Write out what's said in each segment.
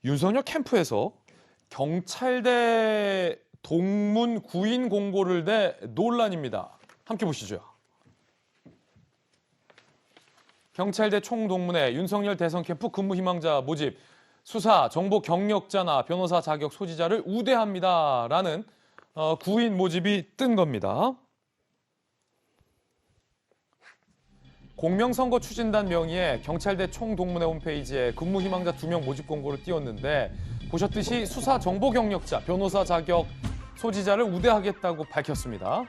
윤석열 캠프에서 경찰대 동문 구인 공고를 내 논란입니다. 함께 보시죠. 경찰대 총동문회 윤석열 대선 캠프 근무 희망자 모집, 수사, 정보 경력자나 변호사 자격 소지자를 우대합니다라는 구인 모집이 뜬 겁니다. 공명선거 추진단 명의의 경찰대 총동문회 홈페이지에 근무 희망자 2명 모집 공고를 띄웠는데 보셨듯이 수사 정보 경력자, 변호사 자격 소지자를 우대하겠다고 밝혔습니다.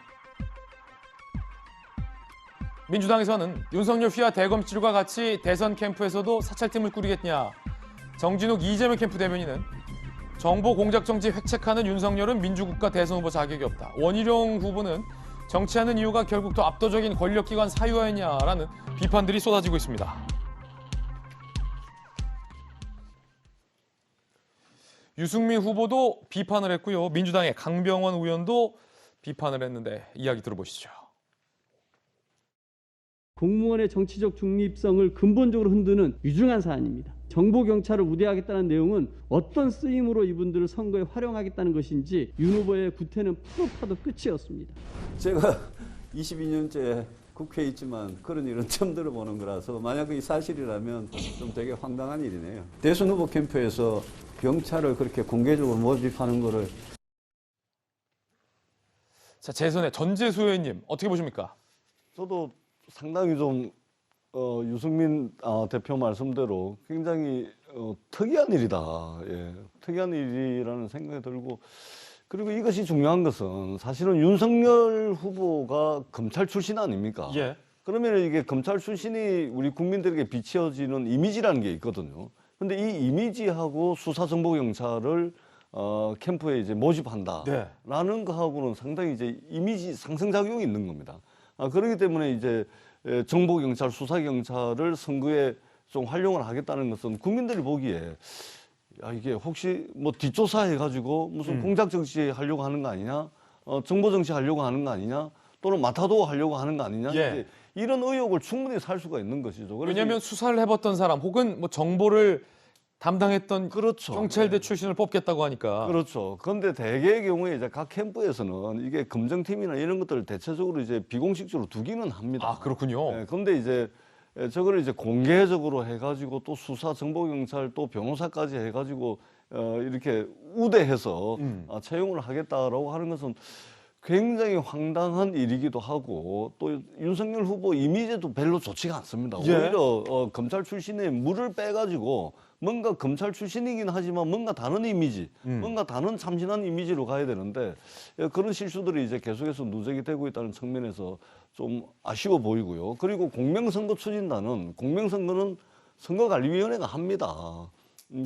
민주당에서는 윤석열 휘하 대검질과 같이 대선 캠프에서도 사찰팀을 꾸리겠냐. 정진욱 이재명 캠프 대변인은 정보 공작 정지 획책하는 윤석열은 민주국가 대선 후보 자격이 없다. 원희룡 후보는 정치하는 이유가 결국 더 압도적인 권력기관 사유였냐라는 비판들이 쏟아지고 있습니다. 유승민 후보도 비판을 했고요. 민주당의 강병원 의원도 비판을 했는데 이야기 들어보시죠. 공무원의 정치적 중립성을 근본적으로 흔드는 유중한 사안입니다. 정보경찰을 우대하겠다는 내용은 어떤 쓰임으로 이분들을 선거에 활용하겠다는 것인지 윤 후보의 구태는 파도 끝이었습니다. 제가 22년째 국회에 있지만 그런 일은 처음 들어보는 거라서 만약 그게 사실이라면 좀 되게 황당한 일이네요. 대선 후보 캠프에서 경찰을 그렇게 공개적으로 모집하는 거를. 자, 재선의 전재수 의원님 어떻게 보십니까? 저도 상당히 좀 유승민 대표 말씀대로 굉장히 특이한 일이다. 예, 특이한 일이라는 생각이 들고, 그리고 이것이 중요한 것은 사실은 윤석열 후보가 검찰 출신 아닙니까? 예. 그러면 이게 검찰 출신이 우리 국민들에게 비춰지는 이미지라는 게 있거든요. 근데 이 이미지하고 수사정보경찰을 캠프에 이제 모집한다라는 거하고는 상당히 이제 이미지 상승작용이 있는 겁니다. 그렇기 때문에 이제 정보경찰, 수사경찰을 선거에 좀 활용을 하겠다는 것은 국민들이 보기에 이게 혹시 뭐 뒷조사해가지고 무슨 공작정치 하려고 하는 거 아니냐, 정보정치 하려고 하는 거 아니냐, 또는 마타도 하려고 하는 거 아니냐, 예. 이런 의혹을 충분히 살 수가 있는 것이죠. 왜냐하면 수사를 해봤던 사람 혹은 뭐 정보를 담당했던 그렇죠. 경찰대 출신을 뽑겠다고 하니까. 그렇죠. 그런데 대개의 경우에 이제 각 캠프에서는 이게 검정팀이나 이런 것들을 대체적으로 이제 비공식적으로 두기는 합니다. 아, 그렇군요. 그런데 이제 저거를 이제 공개적으로 해가지고 또 수사, 정보경찰 또 변호사까지 해가지고 이렇게 우대해서 채용을 하겠다라고 하는 것은 굉장히 황당한 일이기도 하고, 또 윤석열 후보 이미지도 별로 좋지가 않습니다. 예. 오히려 검찰 출신의 물을 빼가지고 뭔가 검찰 출신이긴 하지만 뭔가 다른 이미지, 뭔가 다른 참신한 이미지로 가야 되는데 그런 실수들이 이제 계속해서 누적이 되고 있다는 측면에서 좀 아쉬워 보이고요. 그리고 공명선거 추진단은, 공명선거는 선거관리위원회가 합니다.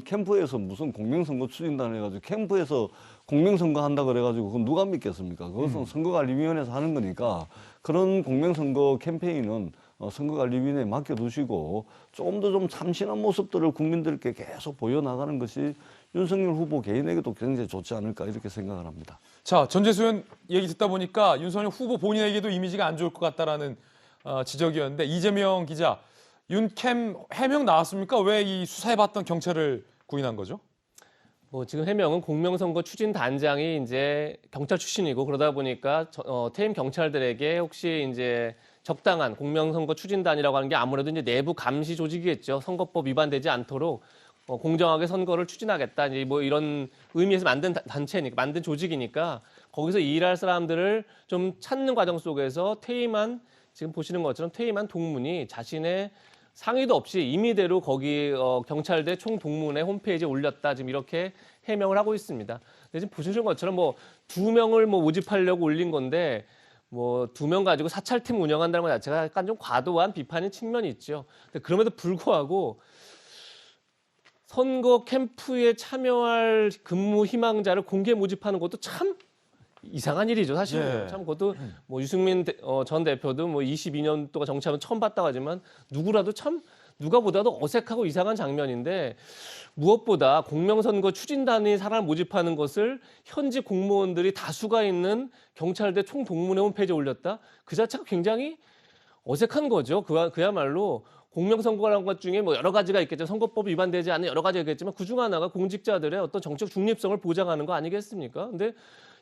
캠프에서 무슨 공명선거 추진단 해가지고 캠프에서 공명선거 한다 그래가지고 그건 누가 믿겠습니까? 그것은 선거관리위원회에서 하는 거니까 그런 공명선거 캠페인은 선거관리위원회에 맡겨두시고 조금 더 좀 참신한 모습들을 국민들께 계속 보여나가는 것이 윤석열 후보 개인에게도 굉장히 좋지 않을까 이렇게 생각을 합니다. 자, 전재수 의원 얘기 듣다 보니까 윤석열 후보 본인에게도 이미지가 안 좋을 것 같다라는 지적이었는데, 이재명 기자, 윤캠 해명 나왔습니까? 왜 이 수사해봤던 경찰을 구인한 거죠? 뭐 지금 해명은 공명선거 추진단장이 이제 경찰 출신이고 그러다 보니까 퇴임 경찰들에게 혹시 이제 적당한 공명선거 추진단이라고 하는 게 아무래도 이제 내부 감시 조직이겠죠. 선거법 위반되지 않도록 공정하게 선거를 추진하겠다. 이제 뭐 이런 의미에서 만든 단체니까, 만든 조직이니까 거기서 일할 사람들을 좀 찾는 과정 속에서 퇴임한, 지금 보시는 것처럼 퇴임한 동문이 자신의 상의도 없이 임의대로 거기 경찰대 총동문회 홈페이지에 올렸다, 지금 이렇게 해명을 하고 있습니다. 근데 지금 보시는 것처럼 뭐 2명을 뭐 모집하려고 올린 건데 뭐 2명 가지고 사찰팀 운영한다는 것 자체가 약간 좀 과도한 비판의 측면이 있죠. 근데 그럼에도 불구하고 선거 캠프에 참여할 근무 희망자를 공개 모집하는 것도 참 이상한 일이죠, 사실. 예. 참 그것도 뭐 유승민 전 대표도 뭐 22년 동안 정치하면 처음 봤다고 하지만 누구라도 참 누가 보다도 어색하고 이상한 장면인데, 무엇보다 공명선거 추진단이 사람을 모집하는 것을 현직 공무원들이 다수가 있는 경찰대 총동문회 홈페이지에 올렸다? 그 자체가 굉장히 어색한 거죠. 그야말로 공명선거라는 것 중에 뭐 여러 가지가 있겠죠. 선거법 위반되지 않는 여러 가지가 있겠지만 그중 하나가 공직자들의 어떤 정책 중립성을 보장하는 거 아니겠습니까? 근데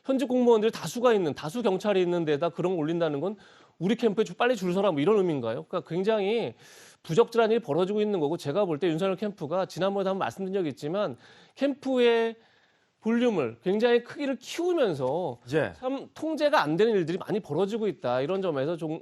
현직 공무원들이 다수 경찰이 있는 데다 그런 걸 올린다는 건 우리 캠프에 빨리 줄 서라 뭐 이런 의미인가요? 그러니까 굉장히 부적절한 일이 벌어지고 있는 거고 제가 볼 때 윤석열 캠프가 지난번에도 한번 말씀드린 적이 있지만 캠프의 볼륨을 굉장히 크기를 키우면서 예. 참 통제가 안 되는 일들이 많이 벌어지고 있다. 이런 점에서 좀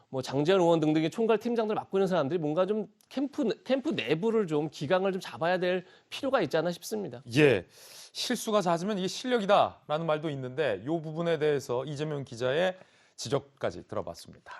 뭐 장재현 의원 등등의 총괄 팀장들 맡고 있는 사람들이 뭔가 좀 캠프 내부를 좀 기강을 좀 잡아야 될 필요가 있지 않나 싶습니다. 예. 실수가 잦으면 이게 실력이다라는 말도 있는데 이 부분에 대해서 이재명 기자의 지적까지 들어봤습니다.